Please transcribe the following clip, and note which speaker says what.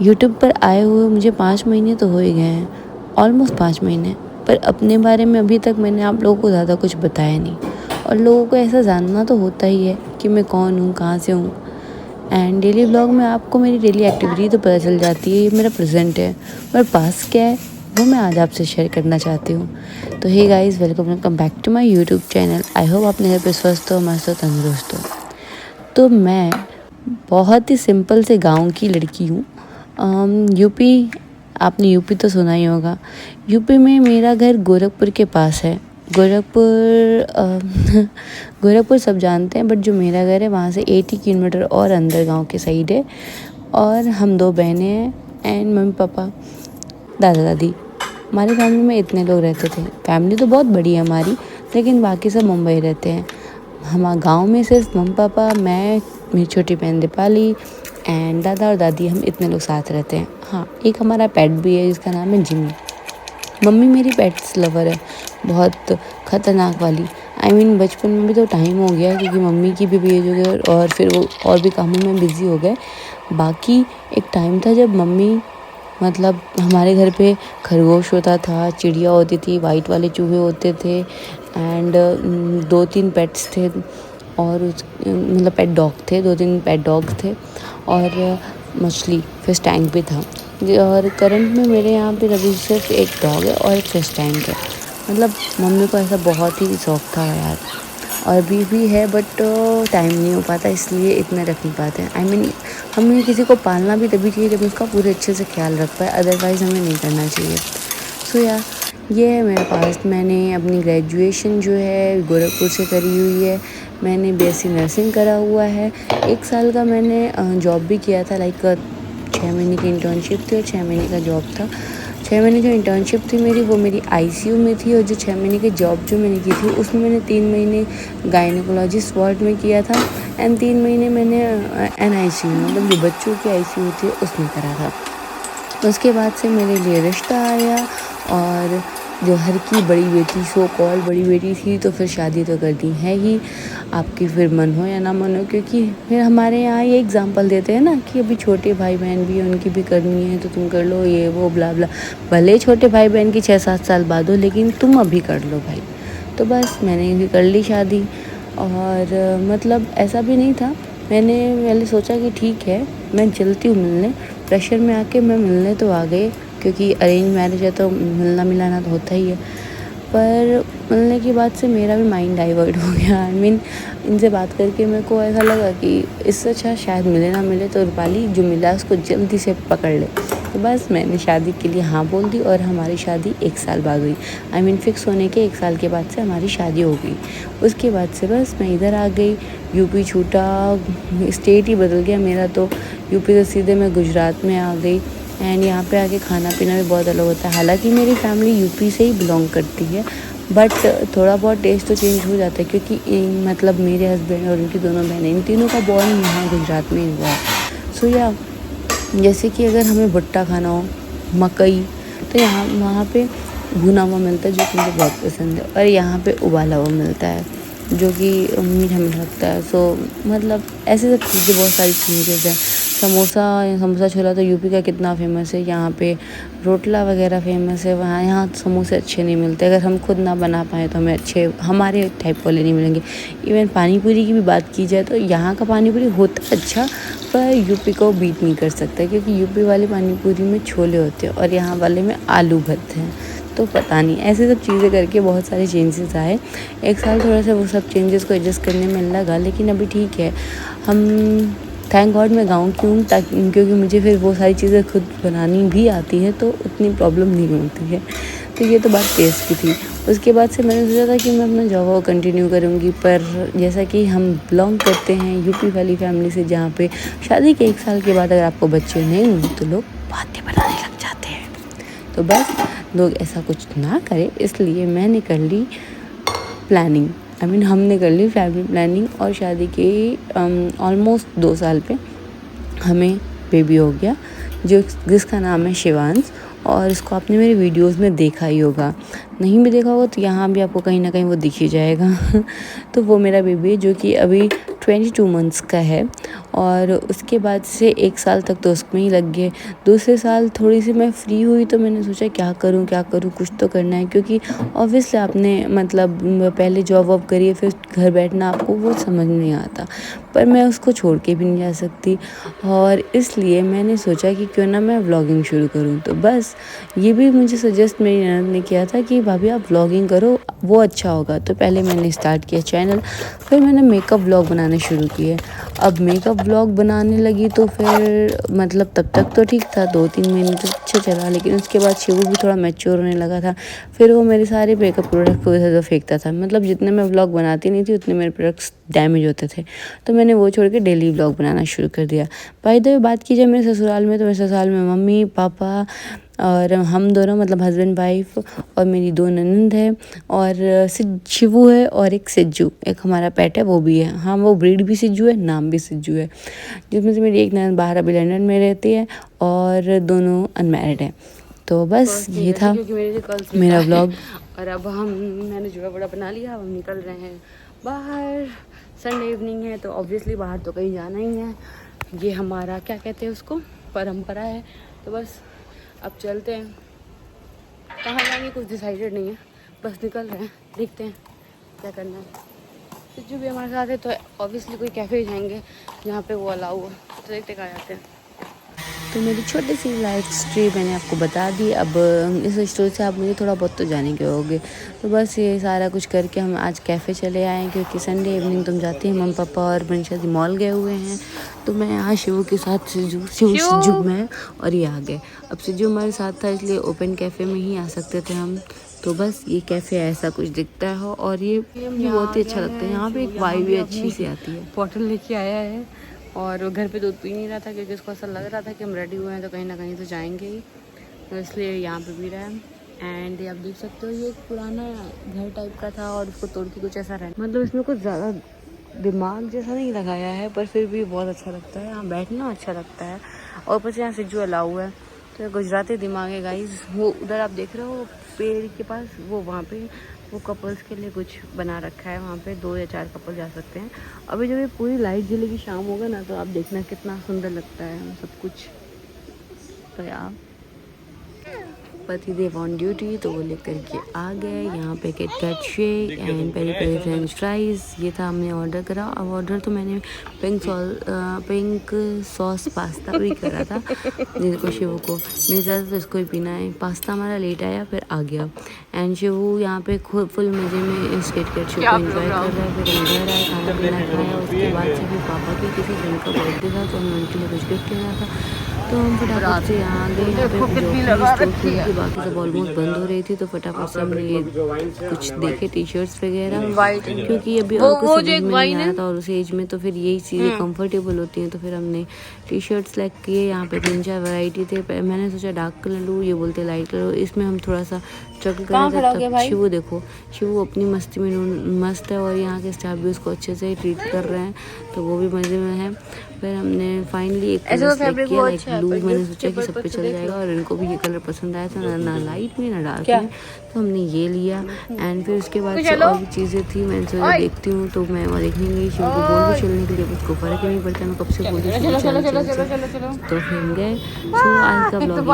Speaker 1: YouTube पर आए हुए मुझे 5 महीने तो हो ही गए हैं, ऑलमोस्ट 5 महीने। पर अपने बारे में अभी तक मैंने आप लोगों को ज़्यादा कुछ बताया नहीं। और लोगों को ऐसा जानना तो होता ही है कि मैं कौन हूँ, कहाँ से हूँ। एंड डेली ब्लॉग में आपको मेरी डेली एक्टिविटी तो पता चल जाती है, ये मेरा प्रेजेंट है। पर पास क्या है वो मैं आज आपसे शेयर करना चाहती हूँ। तो hey guys, welcome back to my YouTube channel. I hope अपने घर पे स्वस्थ हो, मस्त हो, तंदुरुस्त हो। तो मैं बहुत ही सिंपल से गांव की लड़की हूँ। यूपी, आपने यूपी तो सुना ही होगा। यूपी में मेरा घर गोरखपुर के पास है। गोरखपुर सब जानते हैं, बट जो मेरा घर है वहाँ से 80 किलोमीटर और अंदर गांव के साइड है। और हम 2 बहनें हैं एंड मम्मी पापा, दादा दादी। हमारी फैमिली में इतने लोग रहते थे। फैमिली तो बहुत बड़ी है हमारी, लेकिन बाकी सब मुंबई रहते हैं। हमारे गांव में सिर्फ मम्मी पापा, मैं, मेरी छोटी बहन दीपाली एंड दादा और दादी, हम इतने लोग साथ रहते हैं। हाँ, एक हमारा पेट भी है जिसका नाम है जिमी। मम्मी मेरी पेट्स लवर है, बहुत ख़तरनाक वाली। बचपन में भी तो टाइम हो गया क्योंकि मम्मी की भी एज हो गई और फिर वो और भी कामों में बिज़ी हो गए। बाकी एक टाइम था जब मम्मी, मतलब हमारे घर पे खरगोश होता था, चिड़िया होती थी, वाइट वाले चूहे होते थे एंड 2-3 पेट्स थे। और मतलब पेट डॉग थे, 2-3 पेट डॉग थे और मछली, फिश टैंक भी था। और करंट में मेरे यहाँ पे अभी सिर्फ एक डॉग है और एक फिश टैंक है। मतलब मम्मी को ऐसा बहुत ही शौक था यार, और अभी भी है, बट टाइम नहीं हो पाता, इसलिए इतना रख नहीं पाते हैं। हमें किसी को पालना भी तभी चाहिए जब उसका पूरे अच्छे से ख्याल रख पाए, अदरवाइज़ हमें नहीं करना चाहिए। सो यार, ये है मेरा पास्ट। मैंने अपनी ग्रेजुएशन जो है गोरखपुर से करी हुई है। मैंने बीएससी नर्सिंग करा हुआ है। 1 साल का मैंने जॉब भी किया था, लाइक 6 महीने की इंटर्नशिप थी और 6 महीने का जॉब था। 6 महीने जो इंटर्नशिप थी मेरी, वो मेरी आईसीयू में थी, और जो 6 महीने की जॉब जो मैंने की थी उसमें मैंने 3 महीने गायनेकोलॉजिस्ट वार्ड में किया था एंड 3 महीने मैंने एनआईसीयू, मतलब जो बच्चों की आईसीयू होती है उसमें करा था। उसके बाद से मेरे लिए रिश्ता आया, और जो हर की बड़ी बेटी, सो कॉल बड़ी बेटी थी, तो फिर शादी तो कर दी है ही, आपकी फिर मन हो या ना मन हो। क्योंकि फिर हमारे यहाँ ये एग्जांपल देते हैं ना कि अभी छोटे भाई बहन भी हैं, उनकी भी करनी है तो तुम कर लो, ये वो ब्ला ब्ला। भले छोटे भाई बहन की 6-7 साल बाद हो, लेकिन तुम अभी कर लो भाई। तो बस मैंने भी कर ली शादी। और मतलब ऐसा भी नहीं था, मैंने पहले सोचा कि ठीक है मैं चलती हूँ मिलने, प्रेशर में आके मैं मिलने तो आ गई, क्योंकि अरेंज मैरिज है तो मिलना मिलाना तो होता ही है। पर मिलने के बाद से मेरा भी माइंड डाइवर्ट हो गया। इनसे बात करके मेरे को ऐसा लगा कि इससे अच्छा शायद मिले ना मिले तो रूपाली जो मिला उसको जल्दी से पकड़ ले। तो बस मैंने शादी के लिए हाँ बोल दी, और हमारी शादी 1 साल बाद हुई। फिक्स होने के 1 साल के बाद से हमारी शादी हो गई। उसके बाद से बस मैं इधर आ गई, यूपी छूटा, स्टेट ही बदल गया मेरा। तो यूपी से सीधे मैं गुजरात में आ गई एंड यहाँ पे आके खाना पीना भी बहुत अलग होता है। हालांकि मेरी फैमिली यूपी से ही बिलोंग करती है, बट थोड़ा बहुत टेस्ट तो चेंज हो जाता है, क्योंकि मतलब मेरे हस्बैंड और उनकी दोनों बहनें, इन तीनों का बॉर्न यहाँ गुजरात में ही हुआ है। सो या जैसे कि अगर हमें भुट्टा खाना हो, मकई, तो यहाँ वहाँ पे भुना हुआ मिलता है जो कि मुझे बहुत पसंद है, और यहाँ पे उबाला हुआ मिलता है जो कि मीठा मीठा लगता है। सो मतलब ऐसे सब चीज़ें, बहुत सारी चीज़ें हैं। समोसा छोला तो यूपी का कितना फेमस है। यहाँ पे रोटला वगैरह फेमस है। यहाँ समोसे अच्छे नहीं मिलते, अगर हम खुद ना बना पाएँ तो हमें अच्छे हमारे टाइप वाले नहीं मिलेंगे। इवन पानी पूरी की भी बात की जाए तो यहाँ का पानी पूरी होता अच्छा, पर यूपी को बीट नहीं कर सकता, क्योंकि यूपी वाले पानी पूरी में छोले होते हैं और यहाँ वाले में आलू भरते हैं। तो पता नहीं, ऐसे सब चीज़ें करके बहुत सारे चेंजेस आए। 1 साल थोड़ा सा वो सब चेंजेस को एडजस्ट करने में लगा, लेकिन अभी ठीक है। हम थैंक गॉड मैं गाँव की हूँ, क्योंकि मुझे फिर वो सारी चीज़ें खुद बनानी भी आती है, तो उतनी प्रॉब्लम नहीं होती है। तो ये तो बात टेस्ट की थी। उसके बाद से मैंने सोचा था कि मैं अपना जॉब को कंटिन्यू करूँगी, पर जैसा कि हम बिलोंग करते हैं यूपी वाली फैमिली से, जहाँ पे शादी के 1 साल के बाद अगर आपको बच्चे नहीं हुए तो लोग बातें बनाने लग जाते हैं। तो बस लोग ऐसा कुछ ना करें, इसलिए मैंने कर ली प्लानिंग। हमने कर ली फैमिली प्लानिंग, और शादी के ऑलमोस्ट 2 साल पे हमें बेबी हो गया, जिसका नाम है शिवांश। और इसको आपने मेरे वीडियोस में देखा ही होगा, नहीं भी देखा होगा तो यहाँ भी आपको कहीं ना कहीं वो दिख ही जाएगा। तो वो मेरा बेबी है, जो कि अभी 22 मंथ्स का है और उसके बाद से 1 साल तक तो उसमें ही लग गए। दूसरे साल थोड़ी सी मैं फ्री हुई तो मैंने सोचा क्या करूँ कुछ तो करना है, क्योंकि ऑब्वियसली आपने मतलब पहले जॉब वॉब करिए फिर घर बैठना आपको वो समझ नहीं आता, पर मैं उसको छोड़ के भी नहीं जा सकती और इसलिए मैंने सोचा कि क्यों ना मैं व्लॉगिंग शुरू करूँ। तो बस ये भी मुझे सजेस्ट मेरी ननद ने किया था कि भाभी आप व्लॉगिंग करो, वो अच्छा होगा। तो पहले मैंने स्टार्ट किया चैनल, फिर मैंने मेकअप व्लॉग बनाने शुरू किए। अब मेकअप व्लॉग बनाने लगी तो फिर मतलब तब तक तो ठीक था, 2-3 महीने तो अच्छा चला, लेकिन उसके बाद शिवू भी थोड़ा मैच्योर होने लगा था। फिर वो मेरे सारे मेकअप प्रोडक्ट को इधर उधर फेंकता था, मतलब जितने मैं व्लॉग बनाती नहीं थी उतने मेरे प्रोडक्ट्स डैमेज होते थे, तो मैंने वो छोड़ के डेली व्लॉग बनाना शुरू कर दिया। बाय द वे बात की जाए मेरे ससुराल में, तो मेरे ससुराल में मम्मी पापा और हम दोनों मतलब हस्बैंड वाइफ और मेरी 2 ननंद है और शिवू है और एक सिज्जू, एक हमारा पेट है वो भी है। हाँ, वो ब्रीड भी सिज्जू है, नाम भी सिज्जू है, जिसमें से मेरी एक ननंद बाहर अभी लंदन में रहती है और दोनों अनमैरिड हैं। तो बस ये था मेरा व्लॉग।
Speaker 2: और अब मैंने जुड़ा बड़ा बना लिया, हम निकल रहे हैं बाहर। संडे इवनिंग है तो ऑब्वियसली बाहर तो कहीं जाना ही है, ये हमारा क्या कहते हैं उसको, परंपरा है। तो बस अब चलते हैं, कहाँ जाएंगे कुछ डिसाइडेड नहीं है, बस निकल रहे हैं, देखते हैं क्या करना है। सिज्जू भी हमारे साथ है तो ऑब्वियसली कोई कैफ़े जाएंगे जहाँ पे वो अलाउ हो, तो देखते कहाँ जाते हैं।
Speaker 1: तो मेरी छोटी सी लाइफ स्टोरी मैंने आपको बता दी। अब इस स्टोरी से आप मुझे थोड़ा बहुत तो जानेंगे होगे। तो बस ये सारा कुछ करके हम आज कैफ़े चले आए, क्योंकि संडे इवनिंग तुम जाती हैं, मम्मी पापा और मनीषा जी मॉल गए हुए हैं, तो मैं यहाँ शिवू के साथ सिज्जू में और ये आ गए। अब सिज्जू हमारे साथ था इसलिए ओपन कैफ़े में ही आ सकते थे हम। तो बस ये कैफ़े ऐसा कुछ दिखता है और ये मुझे बहुत ही अच्छा लगता है। यहाँ पे एक वाइब भी अच्छी सी आती है।
Speaker 2: बॉटल लेके आया है और घर पे दूध पी नहीं रहा था, क्योंकि उसको ऐसा लग रहा था कि हम रेडी हुए हैं तो कहीं ना कहीं तो जाएंगे ही, तो इसलिए यहाँ पे पी रहा है। एंड आप देख सकते हो ये एक पुराना घर टाइप का था और उसको तोड़ के कुछ ऐसा रहा, मतलब इसमें कुछ ज़्यादा दिमाग जैसा नहीं लगाया है, पर फिर भी बहुत अच्छा लगता है, यहाँ बैठना अच्छा लगता है। और ऊपर से यहाँ सिज्जू अलाउ है, तो गुजराती दिमाग है गाइज। वो उधर आप देख रहे हो पेड़ के पास, वो वहाँ पे वो कपल्स के लिए कुछ बना रखा है, वहाँ पे 2 या 4 कपल जा सकते हैं। अभी जब ये पूरी लाइट जलेगी शाम होगा ना, तो आप देखना कितना सुंदर लगता है सब कुछ। तो यार पतिदेव ऑन ड्यूटी, तो वो लेकर के आ गए। यहाँ पे KitKat shake and peri peri French fries, ये था हमने ऑर्डर करा। अब ऑर्डर तो मैंने पिंक सॉस पास्ता भी करा था जिसको शिवू को मेरे ज़्यादा तो इसको ही पीना है। पास्ता हमारा लेट आया फिर आ गया एंड शिवू यहाँ पे खुद फुल मज़े में इस किटकैट शेक को एंजॉय कर रहा है। फिर हम घर आए, खाना पीना खाया, उसके बाद से फिर पापा के किसी फ्रेंड का बर्थडे था तो हमने उनके लिए कुछ गिफ्ट लेना था, तो हम फटाफट से यहाँ आ गए। यहाँ पे बाकी सब ऑलमोस्ट बंद हो रही थी, तो फटाफट से हमने ये कुछ देखे टी शर्ट्स वगैरह, क्योंकि अभी और कुछ समझ में नहीं आया था और उस एज में तो फिर यही चीज़ें कंफर्टेबल होती हैं, तो फिर हमने टी शर्ट्स सेलेक्ट किए। यहाँ पे 3-4 वैरायटी थे, मैंने सोचा डार्क कलर लूँ, ये बोलते लाइट कलर, इसमें हम थोड़ा सा स्ट्रगल कर रहे थे। शिवू देखो, शिवू अपनी मस्ती में मस्त है और यहाँ के स्टाफ भी उसको अच्छे से ट्रीट कर रहे हैं, तो वो भी मज़े में है। फिर हमने फाइनली एक कलर सेलेक्ट किया लाइक ब्लू, मैंने सोचा कि सब पे चल जाएगा और इनको भी ये कलर पसंद आया था, ना लाइट में ना डार्क में, तो हमने ये लिया। एंड फिर उसके बाद से और भी चीज़ें थी, मैंने सोचा देखती हूँ, तो मैं वहाँ देखने गई। शिव को बोल भी चलने के लिए, उसको फ़र्क ही नहीं पड़ता, मैं कब से बोल रही हूँ चलो, तो फिर हम गए। तो आज का ब्लॉग